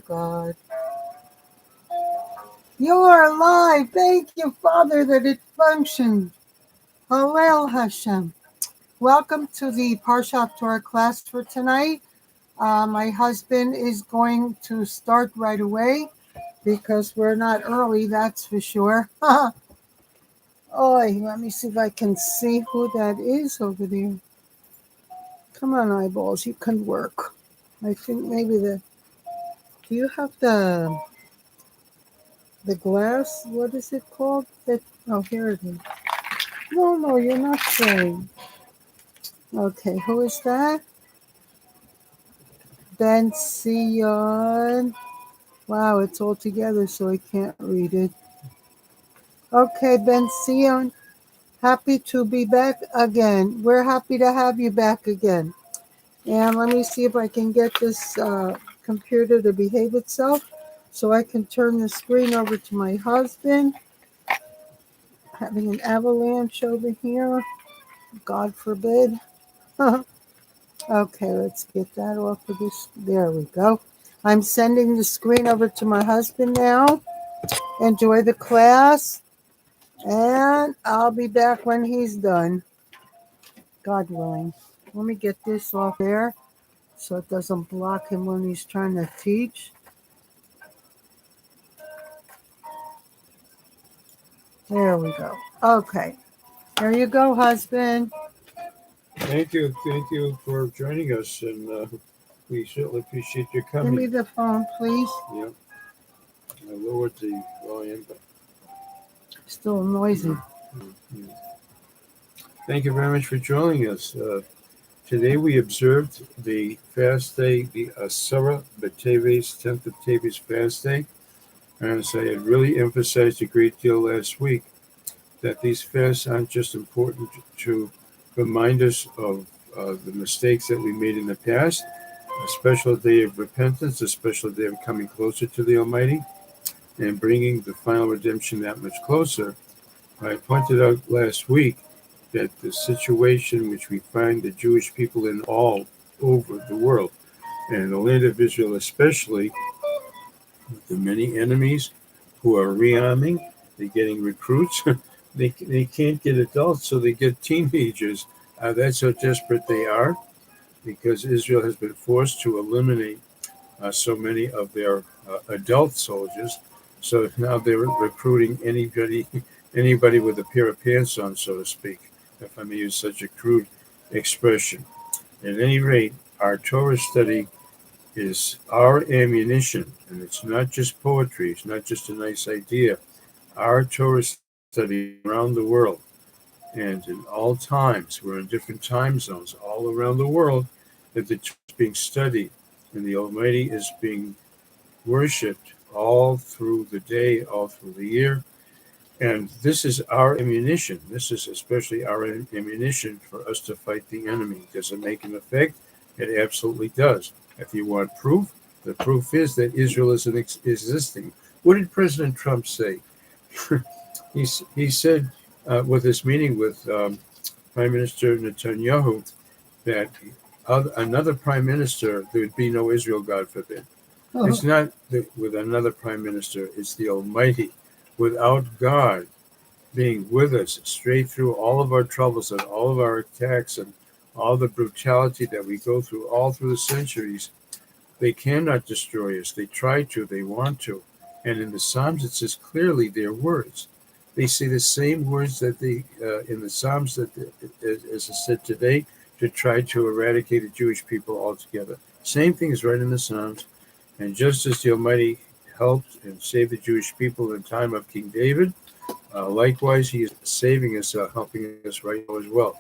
God. You're alive. Thank you, Father, that it functioned. Hallel Hashem. Welcome to the Parsha HafTorah class for tonight. My husband is going to start right away because we're not early, that's for sure. Oi, let me see if I can see who that is over there. Come on, eyeballs, you can work. I think maybe do you have the glass? What is it called? Oh, here it is. No, you're not saying. Okay, who is that? Ben Sion. Wow, it's all together, so I can't read it. Okay, Ben Sion, happy to be back again. We're happy to have you back again. And let me see if I can get this computer to behave itself so I can turn the screen over to my husband. Having an avalanche over here. God forbid. Okay, let's get that off of this. There we go. I'm sending the screen over to my husband now. Enjoy the class. And I'll be back when he's done. God willing. Let me get this off there so it doesn't block him when he's trying to teach. There we go. Okay. There you go, husband. Thank you for joining us, and we certainly appreciate your coming. Give me the phone, please. Yeah. I lowered the volume, but still noisy. Mm-hmm. Thank you very much for joining us. Today we observed the fast day, the Asara B'Teves, 10th of Teves fast day. And as I had really emphasized a great deal last week, that these fasts aren't just important to remind us of the mistakes that we made in the past, a special day of repentance, a special day of coming closer to the Almighty, and bringing the final redemption that much closer. I pointed out last week that the situation which we find the Jewish people in all over the world, and in the land of Israel especially, the many enemies who are rearming, they're getting recruits, they can't get adults, so they get teenagers. That's how desperate they are, because Israel has been forced to eliminate so many of their adult soldiers. So now they're recruiting anybody with a pair of pants on, so to speak, if I may use such a crude expression. At any rate, our Torah study is our ammunition, and it's not just poetry, it's not just a nice idea. Our Torah study around the world, and in all times, we're in different time zones all around the world, that the Torah is being studied, and the Almighty is being worshipped all through the day, all through the year. And this is our ammunition. This is especially our ammunition for us to fight the enemy. Does it make an effect? It absolutely does. If you want proof, the proof is that Israel is existing. What did President Trump say? He said with his meeting with Prime Minister Netanyahu that another prime minister, there would be no Israel, God forbid. It's not with another prime minister, it's the Almighty. Without God being with us straight through all of our troubles and all of our attacks and all the brutality that we go through all through the centuries, they cannot destroy us. They try to, they want to. And in the Psalms, it says clearly their words. They say the same words that they, in the Psalms, that as I said today, to try to eradicate the Jewish people altogether. Same thing is right in the Psalms. And just as the Almighty helped and saved the Jewish people in the time of King David, likewise, he is saving us, helping us right now as well.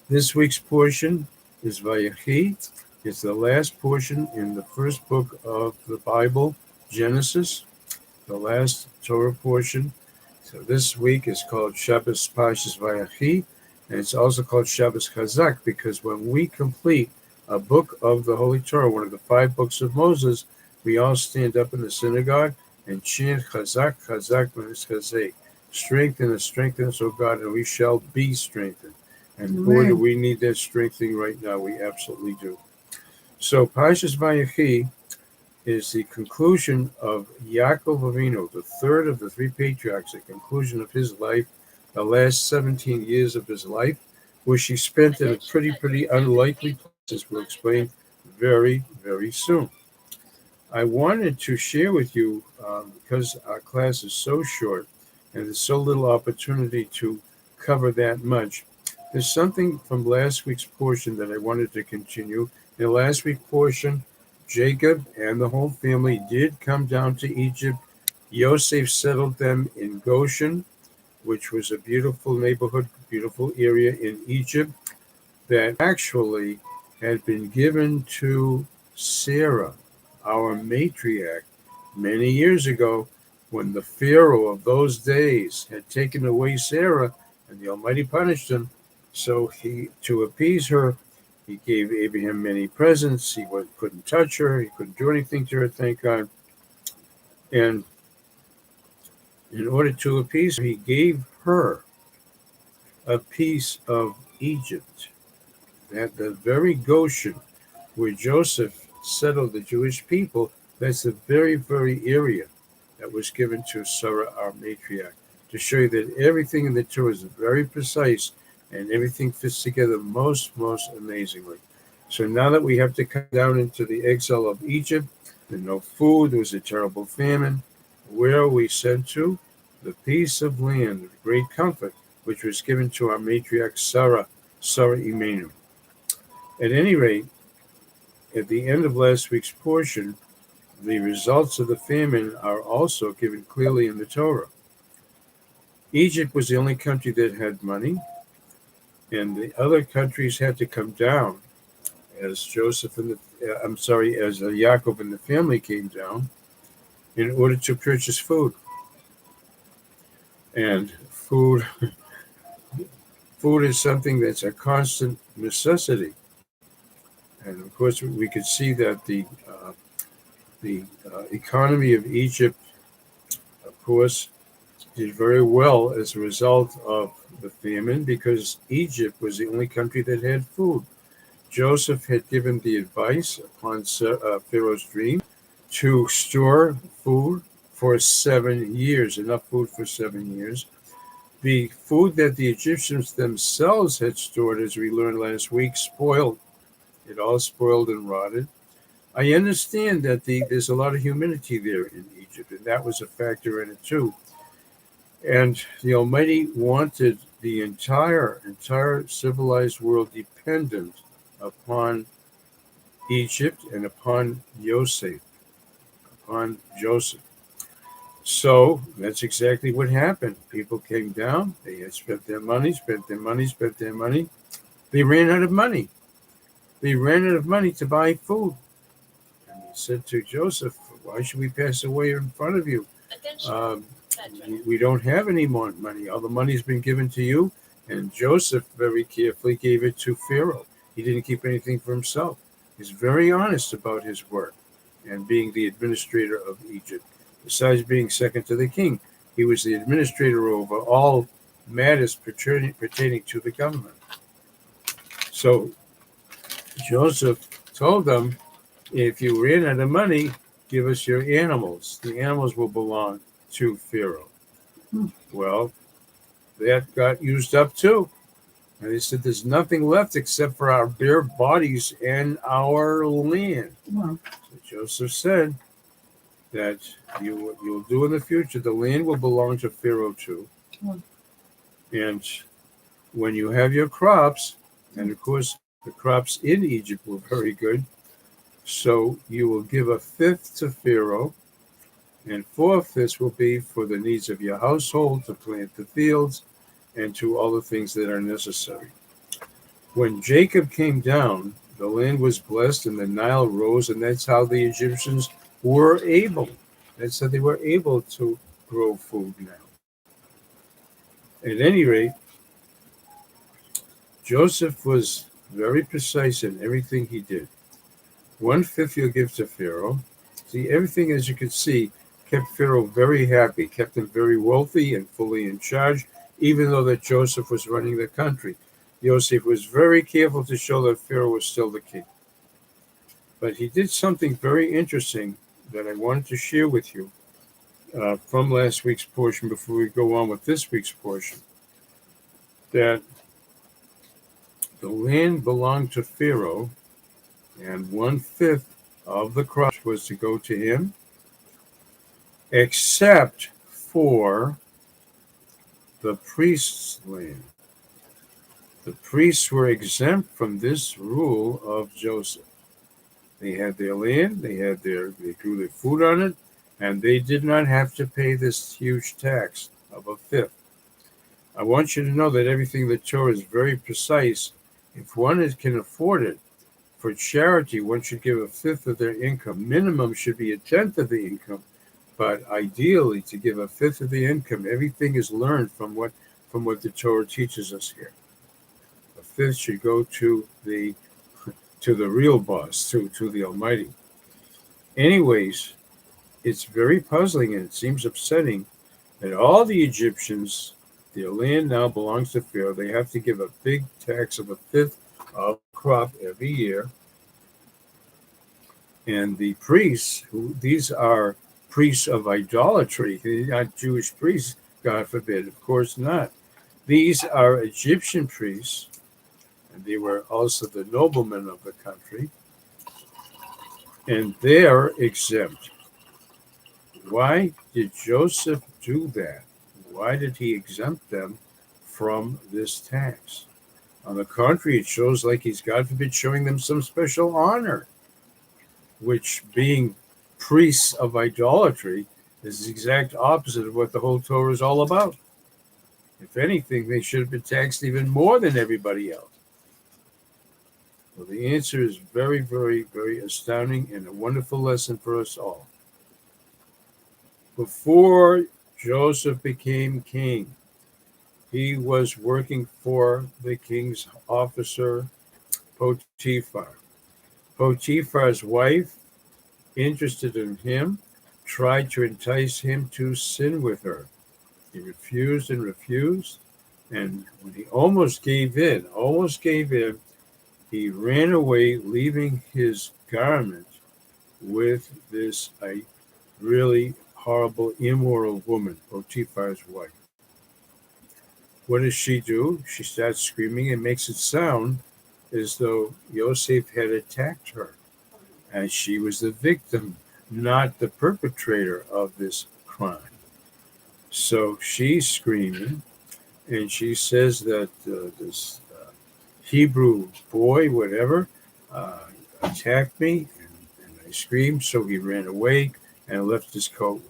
This week's portion is Vayechi. It's the last portion in the first book of the Bible, Genesis, the last Torah portion. So this week is called Shabbos Parshas Vayechi, and it's also called Shabbos Chazak, because when we complete a book of the Holy Torah, one of the 5 books of Moses, we all stand up in the synagogue and chant Chazak, Chazak, Chazak. Strengthen us, O God, and we shall be strengthened. And boy, do we need that strengthening right now. We absolutely do. So Parshas Vayechi is the conclusion of Yaakov Avinu, the third of the three patriarchs, the conclusion of his life, the last 17 years of his life, which he spent in a pretty unlikely places. We'll explain very, very soon. I wanted to share with you, because our class is so short and there's so little opportunity to cover that much. There's something from last week's portion that I wanted to continue. In the last week's portion, Jacob and the whole family did come down to Egypt. Yosef settled them in Goshen, which was a beautiful neighborhood, beautiful area in Egypt that actually had been given to Sarah, our matriarch, many years ago when the Pharaoh of those days had taken away Sarah and the Almighty punished him. So to appease her, he gave Abraham many presents. He couldn't touch her. He couldn't do anything to her, thank God. And in order to appease her, he gave her a piece of Egypt, at the very Goshen where Joseph settled the Jewish people. That's the very area that was given to Sarah, our matriarch, to show you that everything in the Torah is very precise and everything fits together most amazingly. So now that we have to come down into the exile of Egypt, there's no food, there was a terrible famine. Where are we sent to? The piece of land of great comfort, which was given to our matriarch Sarah Imenu. At any rate, at the end of last week's portion, the results of the famine are also given clearly in the Torah. Egypt was the only country that had money, and the other countries had to come down as Yaakov and the family came down in order to purchase food. And food is something that's a constant necessity. And of course, we could see that the economy of Egypt, of course, did very well as a result of the famine, because Egypt was the only country that had food. Joseph had given the advice upon Pharaoh's dream to store food for 7 years, enough food for 7 years. The food that the Egyptians themselves had stored, as we learned last week, spoiled. It all spoiled and rotted. I understand that there's a lot of humidity there in Egypt, and that was a factor in it too. And the Almighty wanted the entire civilized world dependent upon Egypt and upon Joseph. So that's exactly what happened. People came down, they had spent their money. They ran out of money. They ran out of money to buy food. And he said to Joseph, why should we pass away in front of you? We don't have any more money. All the money's been given to you. And Joseph very carefully gave it to Pharaoh. He didn't keep anything for himself. He's very honest about his work and being the administrator of Egypt. Besides being second to the king, he was the administrator over all matters pertaining to the government. So Joseph told them, if you ran out of money, give us your animals. The animals will belong to Pharaoh. Well, that got used up too. And they said, there's nothing left except for our bare bodies and our land. So Joseph said that you'll do in the future, the land will belong to Pharaoh too. And when you have your crops, and of course the crops in Egypt were very good, so you will give 1/5 to Pharaoh, and 4/5 will be for the needs of your household, to plant the fields, and to all the things that are necessary. When Jacob came down, the land was blessed and the Nile rose, and that's how the Egyptians were able. That's how they were able to grow food now. At any rate, Joseph was very precise in everything he did. 1/5 you'll give to Pharaoh. See, everything, as you can see, kept Pharaoh very happy, kept him very wealthy and fully in charge, even though that Joseph was running the country. Joseph was very careful to show that Pharaoh was still the king. But he did something very interesting that I wanted to share with you from last week's portion before we go on with this week's portion. That the land belonged to Pharaoh, and 1/5 of the crops was to go to him, except for the priest's land. The priests were exempt from this rule of Joseph. They had their land, they grew their food on it, and they did not have to pay this huge tax of 1/5. I want you to know that everything in the Torah is very precise. If one can afford it, for charity, one should give 1/5 of their income. Minimum should be 1/10 of the income, but ideally to give 1/5 of the income. Everything is learned from what the Torah teaches us here. 1/5 should go to the real boss, to the Almighty. Anyways, it's very puzzling and it seems upsetting that all the Egyptians, their land now belongs to Pharaoh. They have to give a big tax of 1/5 of crop every year. And the priests, these are priests of idolatry, they're not Jewish priests, God forbid, of course not. These are Egyptian priests, and they were also the noblemen of the country, and they're exempt. Why did Joseph do that? Why did he exempt them from this tax? On the contrary, it shows like he's, God forbid, showing them some special honor, which, being priests of idolatry, is the exact opposite of what the whole Torah is all about. If anything, they should have been taxed even more than everybody else. Well, the answer is very, very, very astounding and a wonderful lesson for us all. Before Joseph became king, he was working for the king's officer, Potiphar. Potiphar's wife, interested in him, tried to entice him to sin with her. He refused and refused, and when he almost gave in, he ran away, leaving his garment with this really horrible, immoral woman, Potiphar's wife. What does she do? She starts screaming and makes it sound as though Yosef had attacked her, and she was the victim, not the perpetrator of this crime. So she's screaming, and she says that this Hebrew boy, whatever, attacked me, and I screamed, so he ran away and left his coat.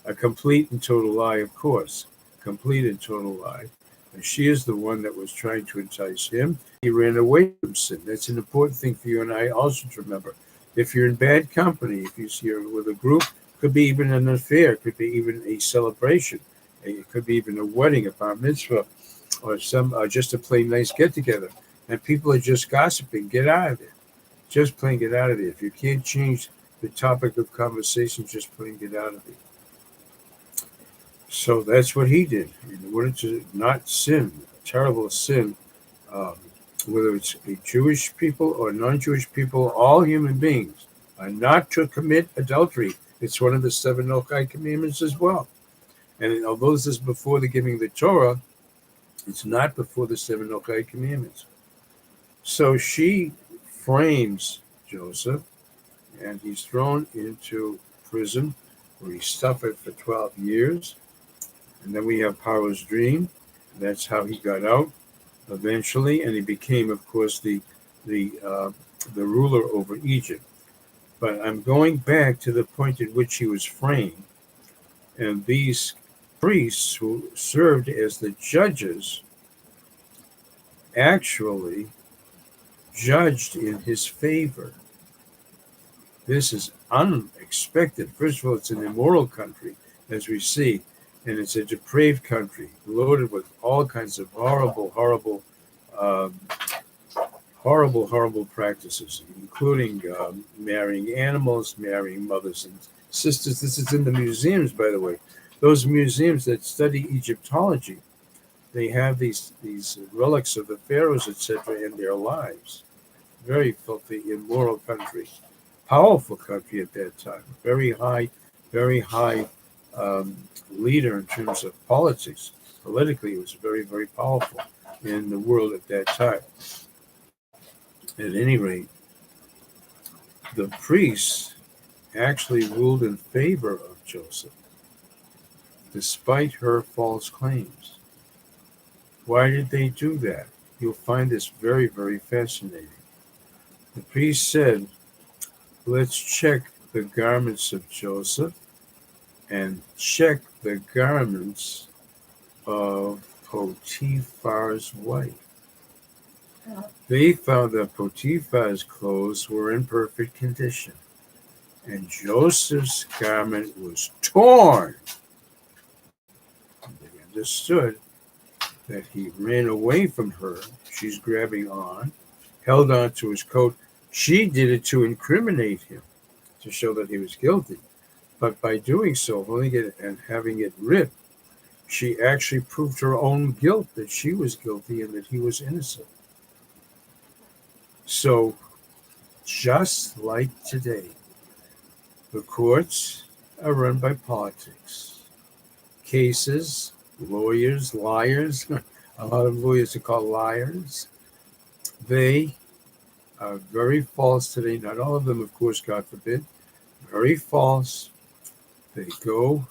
A complete and total lie, of course. Complete and total lie. And she is the one that was trying to entice him. He ran away from sin. That's an important thing for you and I also to remember. If you're in bad company, if you're with a group, could be even an affair, could be even a celebration, it could be even a wedding, a bar mitzvah, or just a plain nice get together, and people are just gossiping. Get out of there. Just plain get out of there. If you can't change the topic of conversation, just plain get out of there. So that's what he did in order to not sin, a terrible sin, whether it's a Jewish people or non-Jewish people, all human beings are not to commit adultery. It's one of the 7 Nochai commandments as well. And although this is before the giving of the Torah, it's not before the 7 Nochai commandments. So she frames Joseph, and he's thrown into prison where he suffered for 12 years. And then we have Paro's dream. That's how he got out eventually, and he became, of course, the ruler over Egypt. But I'm going back to the point at which he was framed, and these priests who served as the judges actually judged in his favor. This is unexpected. First of all, it's an immoral country, as we see, and it's a depraved country, loaded with all kinds of horrible practices, including marrying animals, marrying mothers and sisters. This is in the museums, by the way. Those museums that study Egyptology, they have these relics of the pharaohs, etc., in their lives. Very filthy, immoral country. powerful country at that time, very high leader in terms of politics. Politically, it was very, very powerful in the world at that time. At any rate, the priests actually ruled in favor of Joseph, despite her false claims. Why did they do that? You'll find this very, very fascinating. The priest said, let's check the garments of Joseph and check the garments of Potiphar's wife. They found that Potiphar's clothes were in perfect condition, and Joseph's garment was torn. They understood that he ran away from her. She's grabbing on, held on to his coat. She did it to incriminate him, to show that he was guilty. But by doing so, holding it and having it ripped, she actually proved her own guilt, that she was guilty and that he was innocent. So, just like today, the courts are run by politics. Cases, lawyers, liars, a lot of lawyers are called liars. They are very false today. Not all of them, of course, God forbid. Very false. They go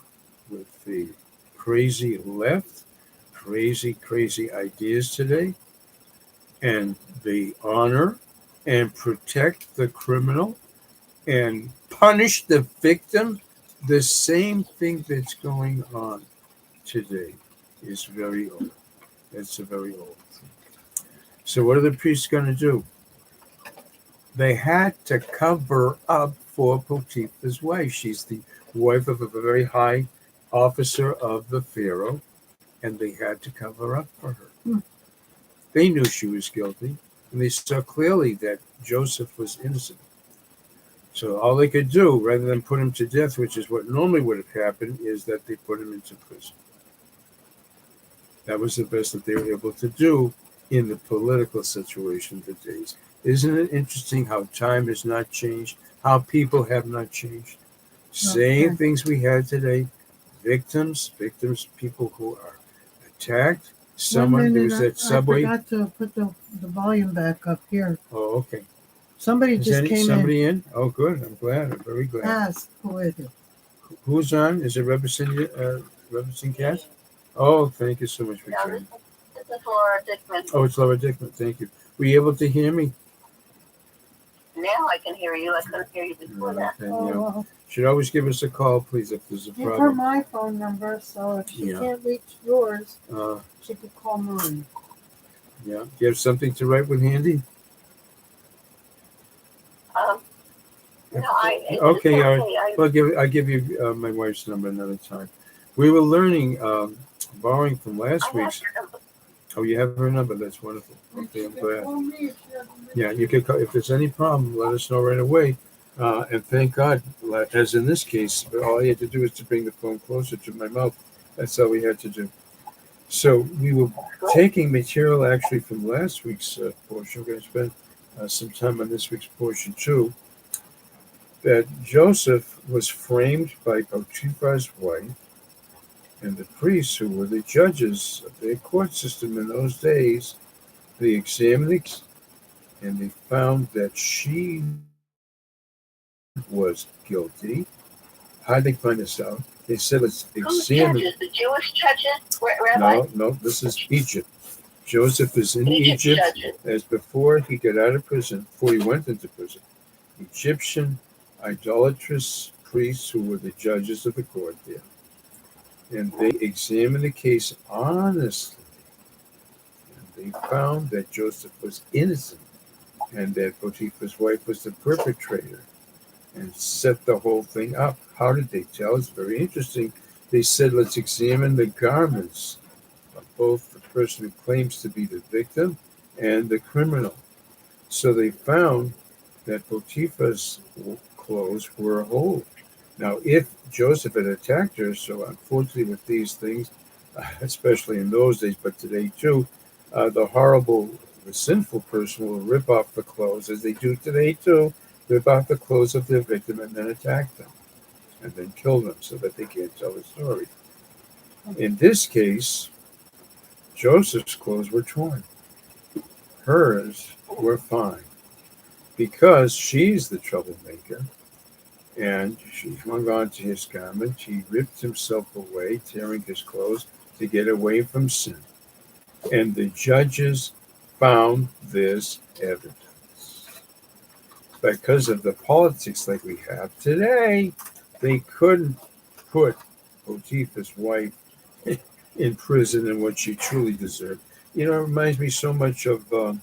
with the crazy left, crazy ideas today, and they honor and protect the criminal and punish the victim. The same thing that's going on today is very old. It's a very old thing. So what are the priests going to do? They had to cover up for Potiphar's wife. She's the wife of a very high officer of the Pharaoh, and they had to cover up for her. They knew she was guilty, and they saw clearly that Joseph was innocent. So all they could do, rather than put him to death, which is what normally would have happened, is that they put him into prison. That was the best that they were able to do in the political situation of the days. Isn't it interesting how time has not changed, how people have not changed? Same things we had today. Victims, people who are attacked. Someone, there was that subway. I forgot to put the volume back up here. Oh, okay. Somebody Is just came somebody in? Oh, good. I'm glad. I'm very glad. Ask who is it? Who's on? Is it Representative Cass? Oh, thank you so much for joining. This is Laura Dickman. Oh, it's Laura Dickman. Thank you. Were you able to hear me? Now I can hear you. I couldn't hear you before that. Okay, yeah. Should always give us a call, please, if there's a Give her problem. my phone number, so if she Yeah. can't reach yours, Uh, she could call mine. yeah. Do you have something to write with handy? No, I. Okay, it's all right. I, Well, I'll give you my wife's number another time. We were learning, borrowing from last I have week's. your number. Oh, you have her number. That's wonderful. Okay, I'm glad. Call me if she doesn't reach Yeah, you could call, if there's any problem, let us know right away. And thank God, as in this case, all I had to do is to bring the phone closer to my mouth. That's all we had to do. So we were taking material actually from last week's portion. We're going to spend some time on this week's portion too. That Joseph was framed by Potiphar's wife and the priests who were the judges of their court system in those days. They examined it and they found that she was guilty. How did they find this out? They said, let's Who's examine. judges? The Jewish judges? Rabbi? No, this is Egypt. Joseph is in Egypt Egypt judges. as before he got out of prison, before he went into prison. Egyptian idolatrous priests who were the judges of the court there. And they examined the case honestly. And they found that Joseph was innocent and that Potiphar's wife was the perpetrator and set the whole thing up. How did they tell? It's very interesting. They said, let's examine the garments of both the person who claims to be the victim and the criminal. So they found that Potiphar's clothes were whole. Now, if Joseph had attacked her, so unfortunately with these things, especially in those days, but today too, the sinful person will rip off the clothes, as they do today too, rip out the clothes of their victim, and then attack them, and then kill them so that they can't tell the story. In this case, Joseph's clothes were torn. Hers were fine because she's the troublemaker, and she hung on to his garment. He ripped himself away, tearing his clothes to get away from sin. And the judges found this evidence. Because of the politics like we have today, they couldn't put Potiphar's wife in prison and what she truly deserved. It reminds me so much of who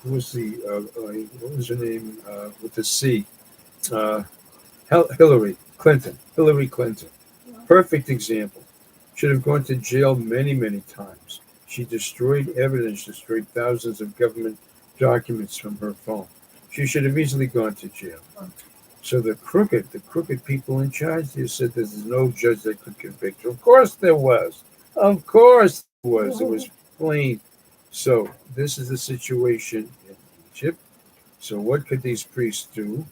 was what was her name with the C? Uh, Hillary Clinton. Hillary Clinton. Perfect example. Should have gone to jail many, many times. She destroyed evidence, destroyed thousands of government documents from her phone. She should have easily gone to jail. So the crooked people in charge, they said there's no judge that could convict her. Of course there was. Of course there was. It was plain. So this is the situation in Egypt. So what could these priests do?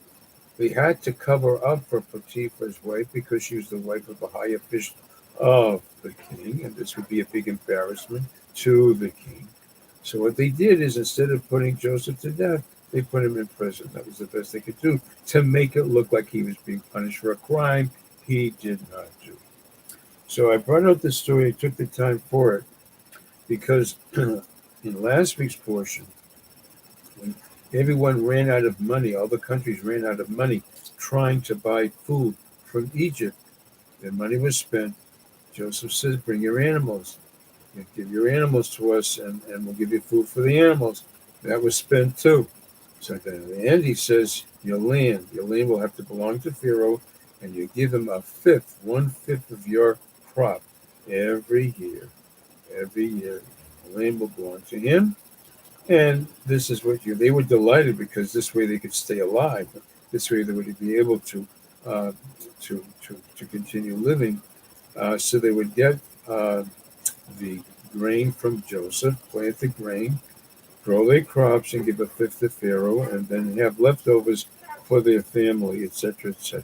They had to cover up for Potiphar's wife because she was the wife of a high official of the king, and this would be a big embarrassment to the king. So what they did is instead of putting Joseph to death, they put him in prison. That was the best they could do to make it look like he was being punished for a crime he did not do. So I brought out this story, I took the time for it, because in last week's portion, when everyone ran out of money, all the countries ran out of money trying to buy food from Egypt, their money was spent. Joseph says, bring your animals. Give your animals to us, and we'll give you food for the animals. That was spent too. So at the end, he says, your land will have to belong to Pharaoh, and you give him one-fifth of your crop every year. Every year, the land will belong to him. And this is what they were delighted because this way they could stay alive. This way they would be able to continue living. So they would get the grain from Joseph, plant the grain, grow their crops, and give a fifth to Pharaoh, and then have leftovers for their family, etc., etc.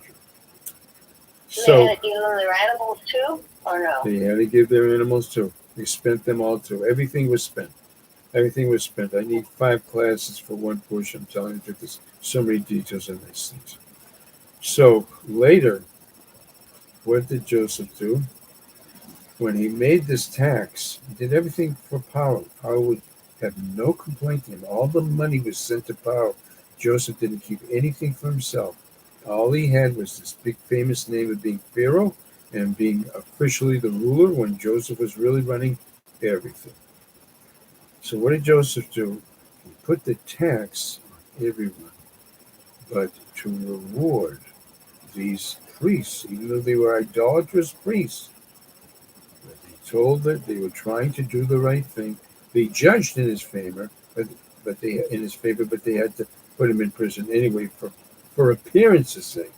So they had to give them their animals too, or no? They had to give their animals too. They spent them all too. Everything was spent. Everything was spent. I need 5 classes for one push. I'm telling you, there's so many details in these things. So later, what did Joseph do? When he made this tax, he did everything for Paro. Paro would have no complaint to him. All the money was sent to Paro. Joseph didn't keep anything for himself. All he had was this big famous name of being Pharaoh and being officially the ruler when Joseph was really running everything. So what did Joseph do? He put the tax on everyone, but to reward these priests, even though they were idolatrous priests, told that they were trying to do the right thing. They judged in his favor, but they had to put him in prison anyway for appearance's sake.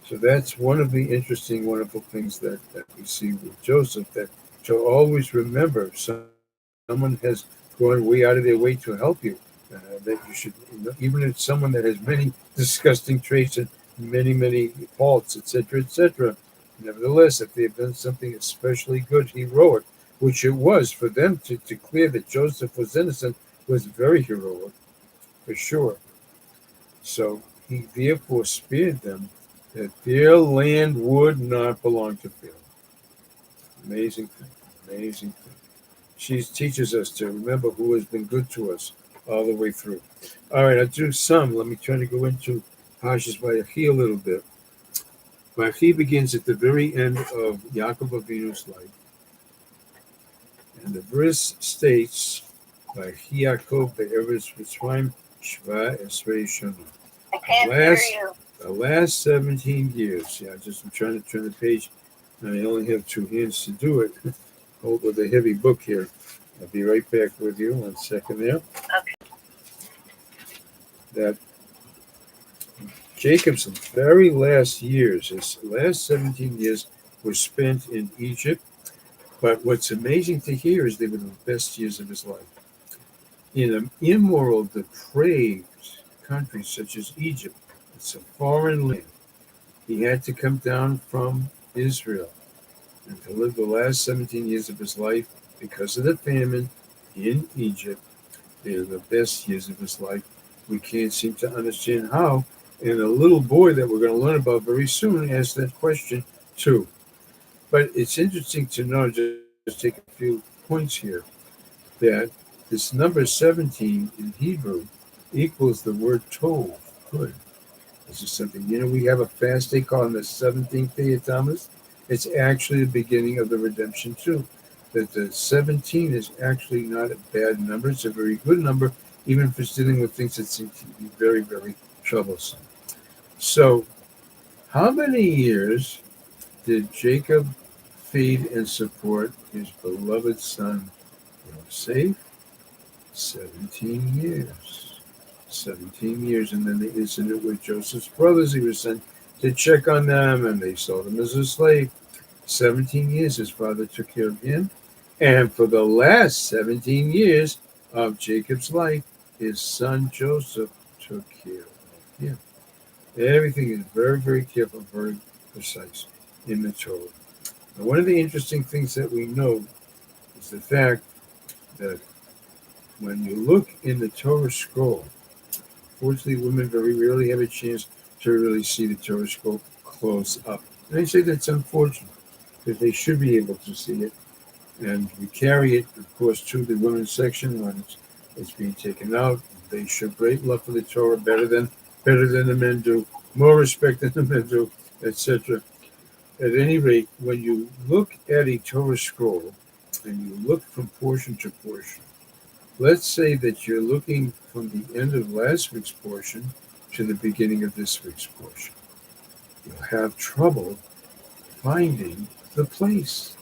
So that's one of the interesting, wonderful things that we see with Joseph, that to always remember someone has gone way out of their way to help you. That you should, even if it's someone that has many disgusting traits and many faults, etc., etc. Nevertheless, if they have done something especially good, heroic, which it was for them to declare that Joseph was innocent, was very heroic, for sure. So he therefore spared them, that their land would not belong to Pharaoh. Amazing thing. She teaches us to remember who has been good to us all the way through. All right, I'll do some. Let me try to go into Parshas Vayechi a little bit. Vayechi begins at the very end of Yaakov Avinu's life. And the verse states, Vayechi Yaakov be'eretz Mitzrayim shva esrei shana. I can't hear you. The last 17 years. Yeah, I'm trying to turn the page, and I only have 2 hands to do it. Hold with a heavy book here. I'll be right back with you. 1 second there. Okay. That Jacob's very last years, his last 17 years, were spent in Egypt. But what's amazing to hear is they were the best years of his life. In an immoral, depraved country such as Egypt, it's a foreign land. He had to come down from Israel and to live the last 17 years of his life because of the famine in Egypt. They are the best years of his life. We can't seem to understand how. And a little boy that we're going to learn about very soon asked that question too. But it's interesting to know, just take a few points here, that this number 17 in Hebrew equals the word tov, good. This is something, we have a fast day called the 17th day of Tammuz. It's actually the beginning of the redemption too. That the 17 is actually not a bad number. It's a very good number, even for dealing with things that seem to be very, very troublesome. So, how many years did Jacob feed and support his beloved son Yosef? 17 years. 17 years. And then the incident with Joseph's brothers, he was sent to check on them, and they sold him as a slave. 17 years his father took care of him. And for the last 17 years of Jacob's life, his son Joseph took care of him. Everything is very, very careful, very precise in the Torah. Now, one of the interesting things that we know is the fact that when you look in the Torah scroll, fortunately, women very rarely have a chance to really see the Torah scroll close up. And I say that's unfortunate, because they should be able to see it. And we carry it, of course, to the women's section when it's being taken out. They show great love for the Torah, better than the men do, more respect than the men do, etc. At any rate, when you look at a Torah scroll and you look from portion to portion, let's say that you're looking from the end of last week's portion to the beginning of this week's portion. You'll have trouble finding the place.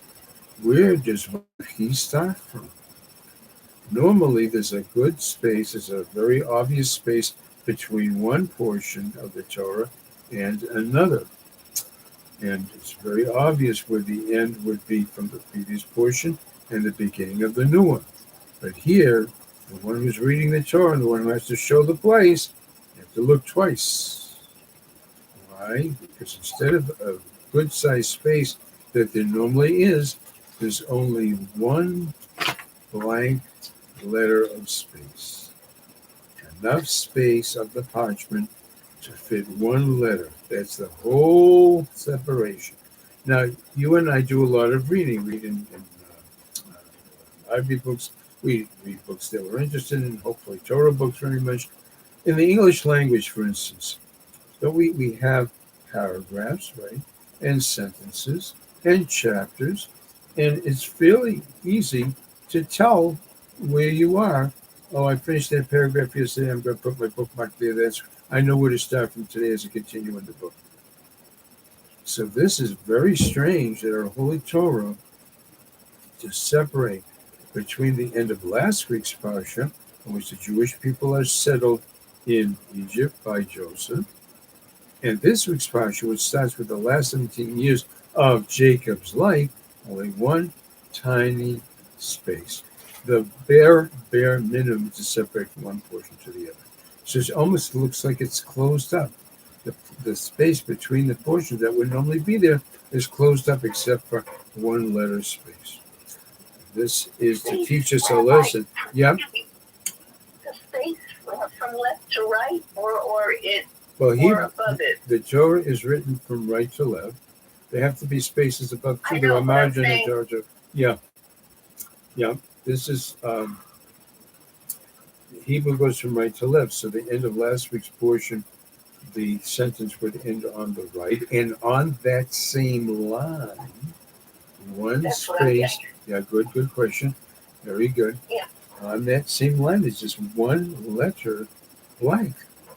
Where does he start from? Normally, there's a good space, there's a very obvious space between one portion of the Torah and another. And it's very obvious where the end would be from the previous portion and the beginning of the new one. But here, the one who's reading the Torah and the one who has to show the place, you have to look twice. Why? Because instead of a good-sized space that there normally is, there's only one blank letter of space. Enough space of the parchment to fit one letter. That's the whole separation. Now, you and I do a lot of reading in library books. We read books that we're interested in, hopefully Torah books very much. In the English language, for instance, so we have paragraphs, right, and sentences and chapters, and it's fairly easy to tell where you are. Oh, I finished that paragraph yesterday. I'm going to put my bookmark there. I know where to start from today as I continue in the book. So this is very strange that our Holy Torah to separate between the end of last week's Parsha, in which the Jewish people are settled in Egypt by Joseph, and this week's Parsha, which starts with the last 17 years of Jacob's life, only one tiny space. The bare minimum to separate from one portion to the other. So it almost looks like it's closed up. The space between the portions that would normally be there is closed up except for one letter space. This is to teach us a lesson. Yeah? The space from left to right or above it? The Torah is written from right to left. There have to be spaces above too. There are margin in Torah. Yeah. This is Hebrew goes from right to left. So the end of last week's portion, the sentence would end on the right, and on that same line, one space. Yeah, good question. Very good. Yeah. On that same line is just one letter blank.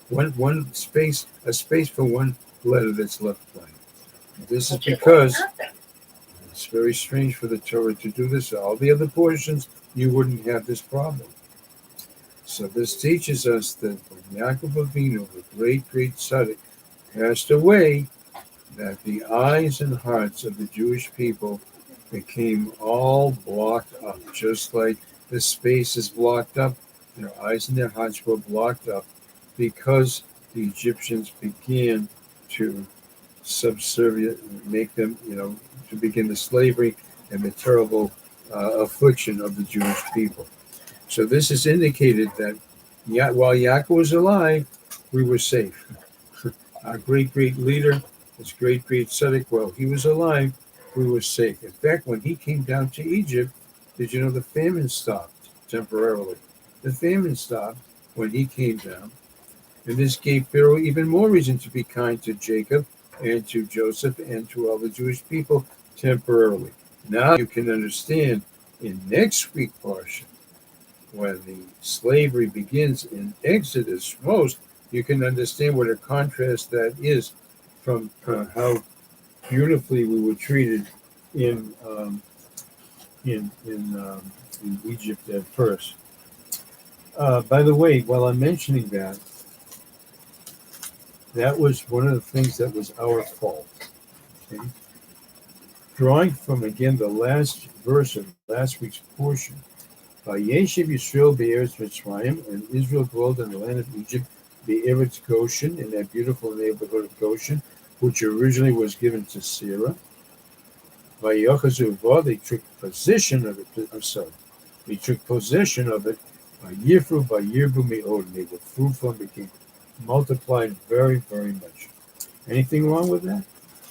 One space, a space for one letter that's left blank. This is because it's very strange for the Torah to do this. All the other portions, you wouldn't have this problem. So this teaches us that when Yaakov Avinu, the great tzaddik, passed away, that the eyes and hearts of the Jewish people became all blocked up, just like the space is blocked up Their eyes and their hearts were blocked up because the Egyptians began to subservient, make them, to begin the slavery and the terrible affliction of the Jewish people. So this is indicated that while Yaakov was alive, we were safe. Our great leader, this great tzaddik, while he was alive, we were safe. In fact, when he came down to Egypt, did you know the famine stopped temporarily? The famine stopped when he came down. And this gave Pharaoh even more reason to be kind to Jacob and to Joseph and to all the Jewish people temporarily. Now you can understand in next week Parsha, when the slavery begins in Exodus, you can understand what a contrast that is from how beautifully we were treated in Egypt at first. By the way, while I'm mentioning that, that was one of the things that was our fault. Okay? Drawing from, again, the last verse of last week's portion, Vayeshev Yisrael be'eretz Mitzrayim, and Israel dwelled in the land of Egypt, be'eretz Goshen, in that beautiful neighborhood of Goshen, which originally was given to Sarah. Vayochazu, they took possession of it. They took possession of it. Vayifru, vayirbu me'od, they were fruitful and became multiplied very, very much. Anything wrong with that?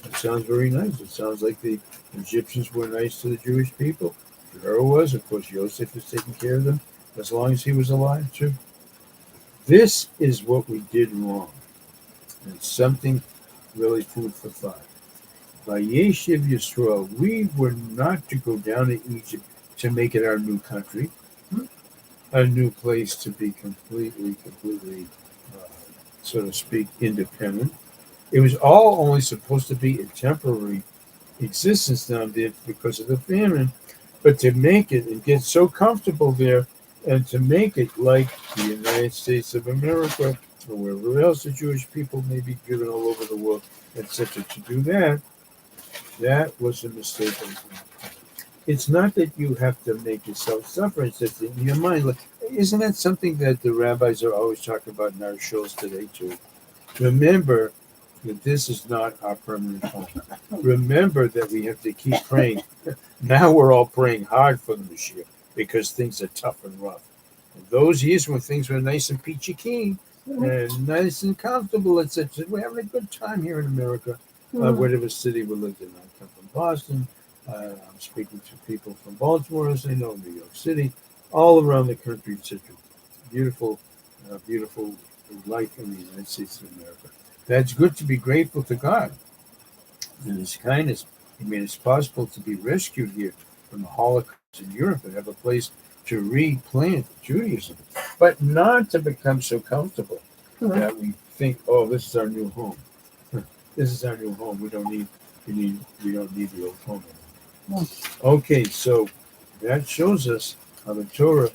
It sounds very nice. It sounds like the Egyptians were nice to the Jewish people. Pharaoh was. Of course, Joseph was taking care of them as long as he was alive, too. This is what we did wrong. And it's something really food for thought. By Yeshiv Yisrael, we were not to go down to Egypt to make it our new country, a new place to be completely, so to speak, independent. It was all only supposed to be a temporary existence down there because of the famine, but to make it and get so comfortable there and to make it like the United States of America or wherever else the Jewish people may be given all over the world, etc. To do that, that was a mistake. It's not that you have to make yourself suffer. It's just in your mind. Like, isn't that something that the rabbis are always talking about in our shows today, too? Remember that this is not our permanent home. Remember that we have to keep praying. Now we're all praying hard for the Mashiach because things are tough and rough. And those years when things were nice and peachy keen and nice and comfortable, etc. We're having a good time here in America, whatever city we lived in. I come from Boston. I'm speaking to people from Baltimore, as they know, New York City, all around the country, etc. Beautiful, beautiful life in the United States of America. That's good to be grateful to God and His kindness. He made it possible to be rescued here from the Holocaust in Europe and have a place to replant Judaism, but not to become so comfortable that we think, oh, this is our new home. This is our new home. We don't need the old home anymore. Okay, so that shows us how the Torah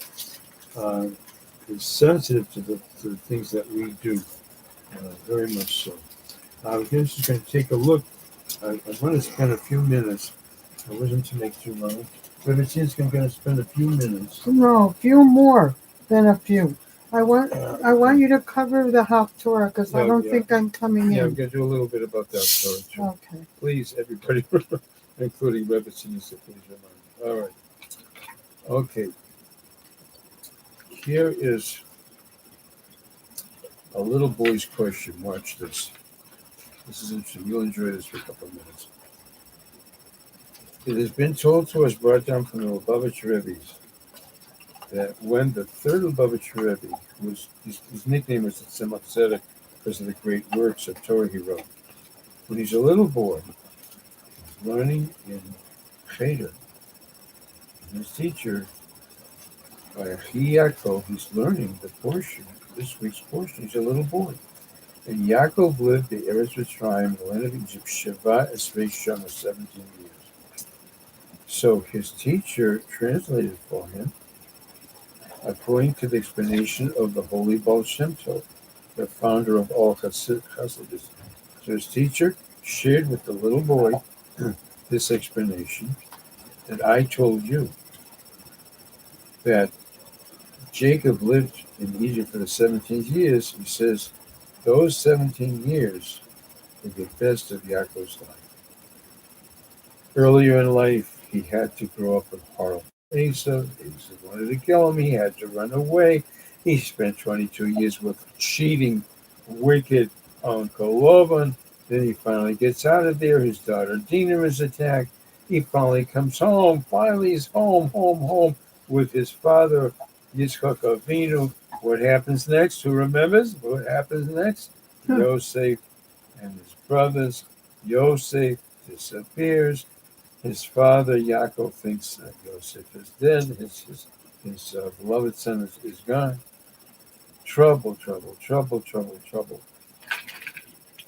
is sensitive to the things that we do, very much so. I'm just going to take a look. I want to spend a few minutes. I wasn't to make too long. But it seems I'm going to spend a few minutes. No, a few more than a few. I want you to cover the HafTorah because I don't think I'm coming in. Yeah, I'm going to do a little bit about that Torah too. Okay. Please, everybody, including Rebbe Sinisa, please remind me. All right. Okay. Here is a little boy's question. Watch this. This is interesting. You'll enjoy this for a couple of minutes. It has been told to us, brought down from the Lubavitch Rebbe's, that when the third Lubavitch Rebbe, his nickname was the Tzemach Tzedek because of the great works of Torah he wrote, when he's a little boy, he's learning in Cheder, and his teacher, by Yaakov, he's learning the portion, this week's portion. He's a little boy. And Yaakov lived the Eretz Mitzrayim, the land of Egypt, Sheva Esrei Shana, 17 years. So his teacher translated for him according to the explanation of the holy Baal Shem Tov, the founder of all Hasidus. So his teacher shared with the little boy this explanation that I told you, that Jacob lived in Egypt for the 17 years, he says those 17 years were the best of Yaakov's life. Earlier in life, he had to grow up with horrible Esau. Esau wanted to kill him. He had to run away. He spent 22 years with cheating, wicked Uncle Laban. Then he finally gets out of there. His daughter Dinah is attacked. He finally comes home. Finally, he's home with his father, Yitzchak Avinu. What happens next? Who remembers? What happens next? Yosef and his brothers. Yosef disappears. His father, Yaakov, thinks that Yosef is dead. His beloved son is gone. Trouble.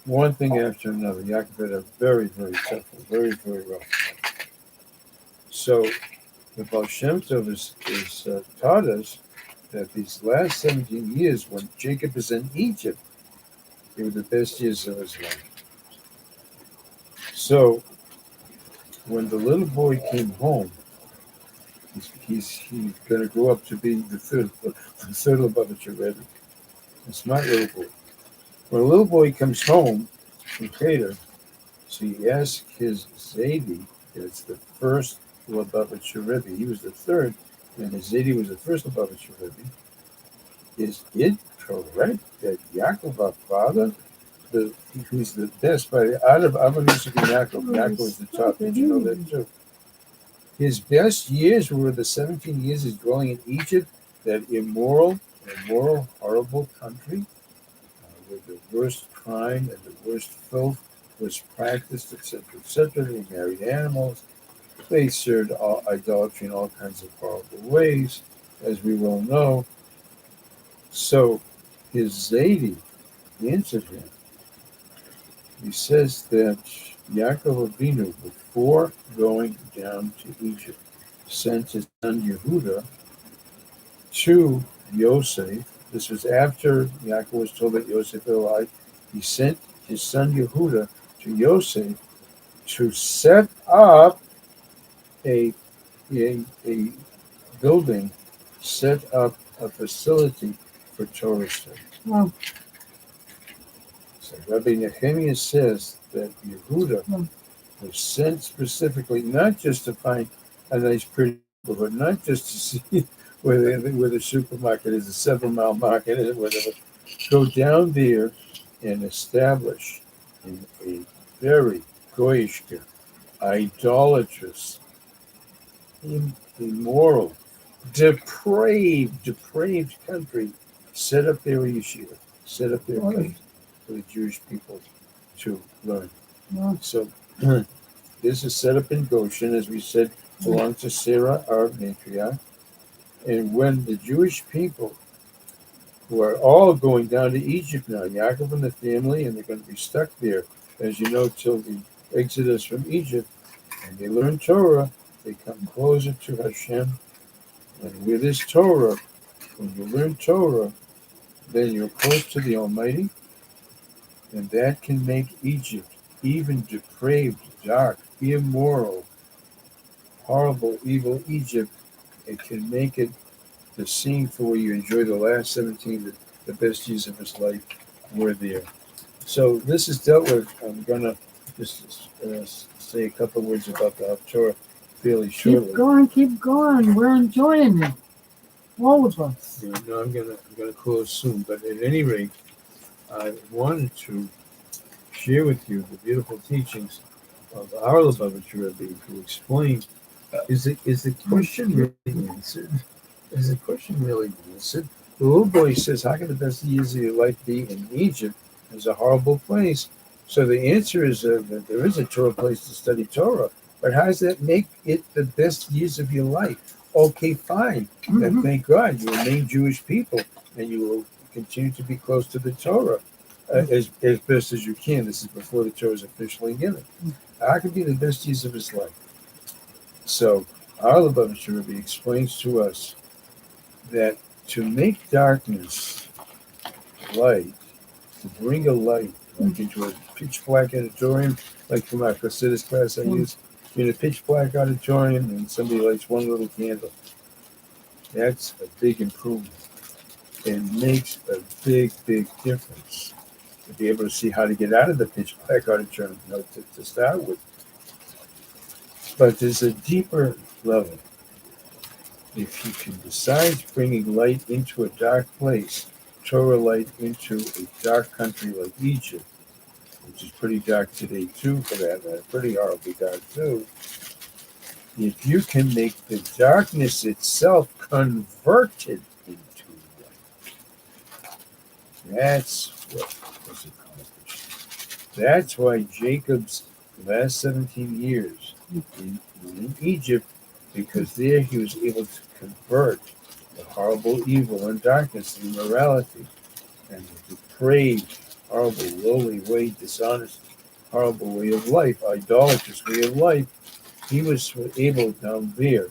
One thing after another. Yaakov had a very, very tough, very, very rough life. So the Baal Shem Tov is taught us that these last 17 years, when Jacob is in Egypt, they were the best years of his life. So when the little boy came home, he's going to grow up to be the third Lubavitcher Rebbe, a smart little boy. When a little boy comes home from Cheder, so he asks his Zaidi, it's the first Lubavitcher Rebbe, he was the third, and his Zaidi was the first Lubavitcher Rebbe. Is it correct that Yaakov, our father, who's the best out of Avanusik and Yaakov is the top? Did you know that too? His best years were the 17 years he's dwelling in Egypt, that immoral, horrible country, where the worst crime and the worst filth was practiced, etc. They married animals. They served idolatry in all kinds of horrible ways, as we well know. So his Zaidi answered him. He says that Yaakov Avinu, before going down to Egypt, sent his son Yehuda to Yosef. This was after Yaakov was told that Yosef was alive. He sent his son Yehuda to Yosef to set up a building, set up a facility for Torah study. Wow. So Rabbi Nehemiah says that Yehuda was sent specifically not just to find a nice, pretty neighborhood, not just to see where the supermarket is, a 7-mile market, or whatever. Go down there and establish a very goyish, idolatrous, immoral, depraved country. Set up their yeshiva, set up their place for the Jewish people to learn. So this is set up in Goshen, as we said, belonged to Sarah, our matriarch. And when the Jewish people, who are all going down to Egypt now, Yaakov and the family, and they're going to be stuck there, as you know, till the Exodus from Egypt, and they learn Torah, they come closer to Hashem. And with this Torah, when you learn Torah, then you're close to the Almighty, and that can make Egypt, even depraved, dark, immoral, horrible, evil Egypt, it can make it the scene for where you enjoy the last 17, the best years of his life were there. So this is dealt with. I'm going to just say a couple of words about the HafTorah fairly shortly. Keep going. We're enjoying it. All of us. Yeah, no, I'm gonna close soon. But at any rate, I wanted to share with you the beautiful teachings of our Lubavitcher Rebbe, who explained, is the question really answered? Is the question really answered? The little boy says, how can the best years of your life be in Egypt? It's a horrible place. So the answer is that there is a Torah place to study Torah. But how does that make it the best years of your life? Okay, fine. And thank God you remain Jewish people and you will continue to be close to the Torah as best as you can. This is before the Torah is officially given. How can be the best years of his life? So our Lubavitcher Rebbe explains to us that to make darkness light, to bring a light like into a pitch black auditorium, like for my Chassidus class I use, in a pitch black auditorium and somebody lights one little candle. That's a big improvement. it makes a big, big difference to be able to see how to get out of the pitch black auditorium, to start with. But there's a deeper level. If you can decide bringing light into a dark place, Torah light into a dark country like Egypt, which is pretty dark today too, for that matter, pretty horribly dark too. If you can make the darkness itself converted into light, that's what was accomplished. That's why Jacob's last 17 years in Egypt, because there he was able to convert the horrible evil and darkness and immorality and the depraved, horrible, lowly way, dishonest, horrible way of life, idolatrous way of life. He was able down there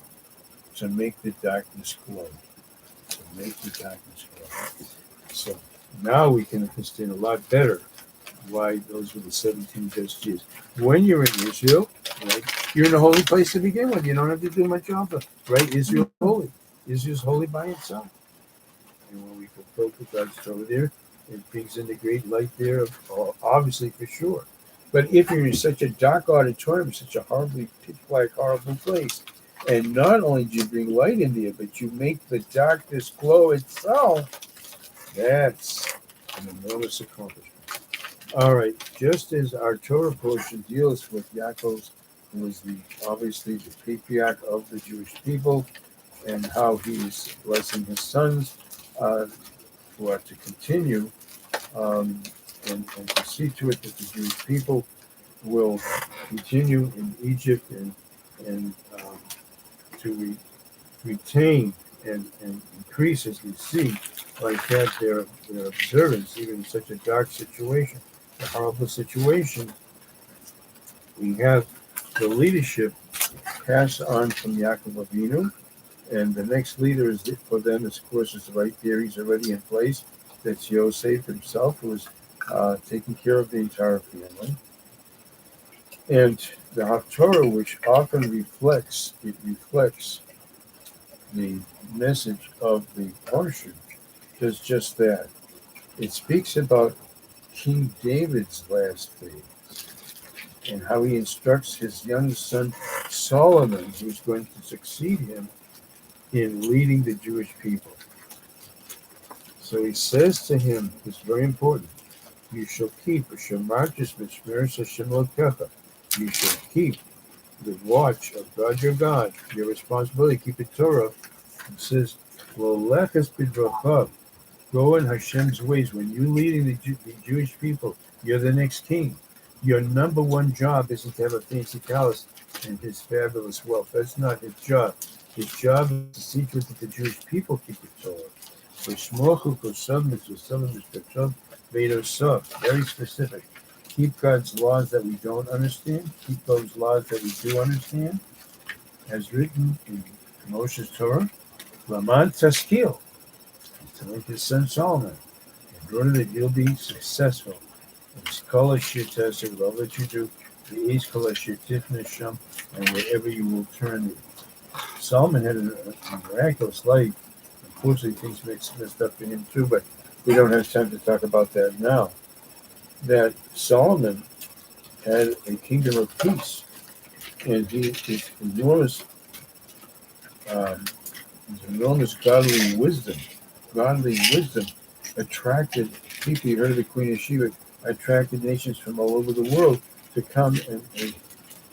to make the darkness glow. To make the darkness glow. So now we can understand a lot better why those were the 17 best years. When you're in Israel, right, you're in a holy place to begin with. You don't have to do much of it, right? Israel's holy. Israel's holy by itself. And when we fulfill God's Torah there, it brings in the great light there, obviously for sure. But if you're in such a dark auditorium, such a horribly pitch black, horrible place, and not only do you bring light in there, but you make the darkness glow itself, that's an enormous accomplishment. All right, just as our Torah portion deals with Yaakov, who was obviously the patriarch of the Jewish people, and how he's blessing his sons to continue and to see to it that the Jewish people will continue in Egypt and to retain and increase, as we see, like that, their observance, even in such a dark situation, a horrible situation. We have the leadership passed on from Yaakov Avinu, and the next leader is for them, of course, is right there. He's already in place. That's Yosef himself, who is taking care of the entire family. And the HafTorah, which often reflects the message of the Parsha, does just that. It speaks about King David's last days and how he instructs his young son Solomon, who's going to succeed him in leading the Jewish people. So he says to him, it's very important, you shall keep you shall keep the watch of God your God, your responsibility, keep the Torah. It says, go in Hashem's ways. When you're leading the Jewish people, you're the next king. Your number one job isn't to have a fancy palace and his fabulous wealth. That's not his job. His job is to see to it that the Jewish people keep the Torah. Very specific. Keep God's laws that we don't understand. Keep those laws that we do understand. As written in Moshe's Torah, Laman Taskil, telling his son Solomon, in order that you'll be successful. All that you do, and wherever you will turn. Solomon had a miraculous life. Unfortunately, things messed up for him too, but we don't have time to talk about that now. That Solomon had a kingdom of peace, and his enormous godly wisdom attracted people. You heard of the Queen of Sheba, attracted nations from all over the world to come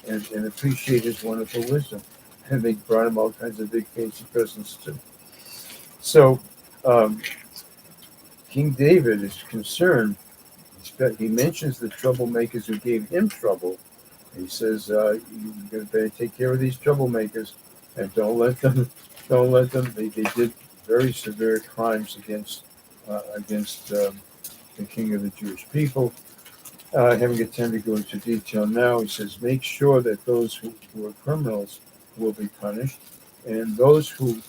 and appreciate his wonderful wisdom. And they brought him all kinds of big fancy presents too. So King David is concerned. He mentions the troublemakers who gave him trouble. He says, "You better take care of these troublemakers, and don't let them. They did very severe crimes against the king of the Jewish people." I haven't got time to go into detail now. He says, "Make sure that those who are criminals will be punished, and those who."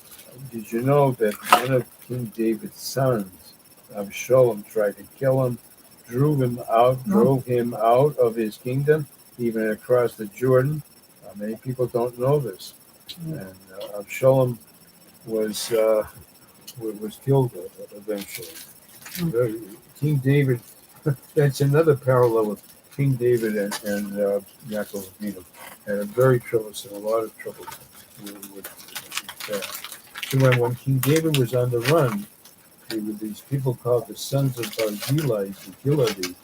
Did you know that one of King David's sons, Absalom, tried to kill him? Drove him out of his kingdom, even across the Jordan. Many people don't know this. And Absalom was was killed eventually. King David, that's another parallel with King David and Yaakov Avinu. Had a very troublesome, a lot of trouble with that. So when King David was on the run, there were these people called the sons of Barzillai, the Giladi.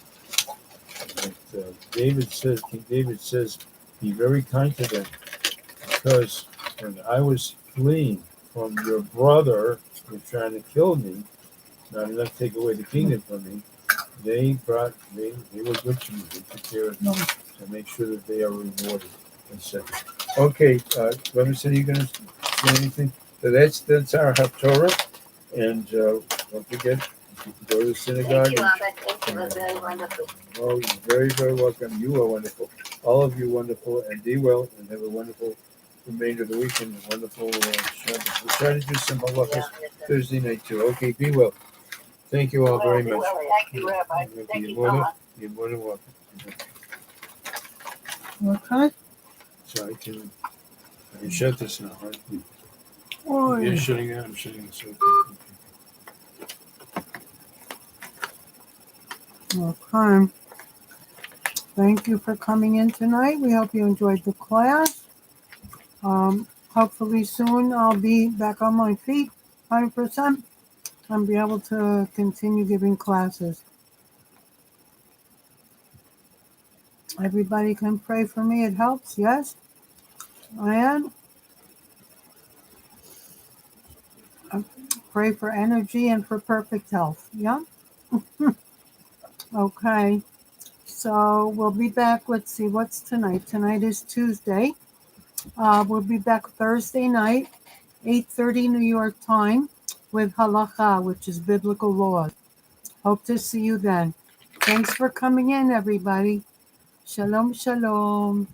King David says, be very kind to them, because when I was fleeing from your brother who was trying to kill me, not enough to take away the kingdom from me, they were good to me. They took care of me to make sure that they are rewarded. Etc. Okay, Reverend City, you going to say anything? So that's our HafTorah, and don't forget, you can go to the synagogue. Thank you, Abba. Thank you. It was very wonderful. Oh, you're very, very welcome. You are wonderful. All of you wonderful, and be well, and have a wonderful remainder of the weekend. A wonderful Shabbat. We'll try to do some halachas Thursday night too. Okay, be well. Thank you all very much. Thank you, Rabbi. Thank you so much. You're more than welcome. Okay. So I can shut this now, right? Oh, You're yeah. shutting it. I'm shutting this. Okay. Thank you for coming in tonight. We hope you enjoyed the class. Hopefully soon I'll be back on my feet 100% and be able to continue giving classes. Everybody can pray for me. It helps, yes? And pray for energy and for perfect health. Yeah? Okay. So we'll be back. Let's see, what's tonight? Tonight is Tuesday. We'll be back Thursday night, 8:30 New York time, with halacha, which is biblical laws. Hope to see you then. Thanks for coming in, everybody. Shalom, shalom.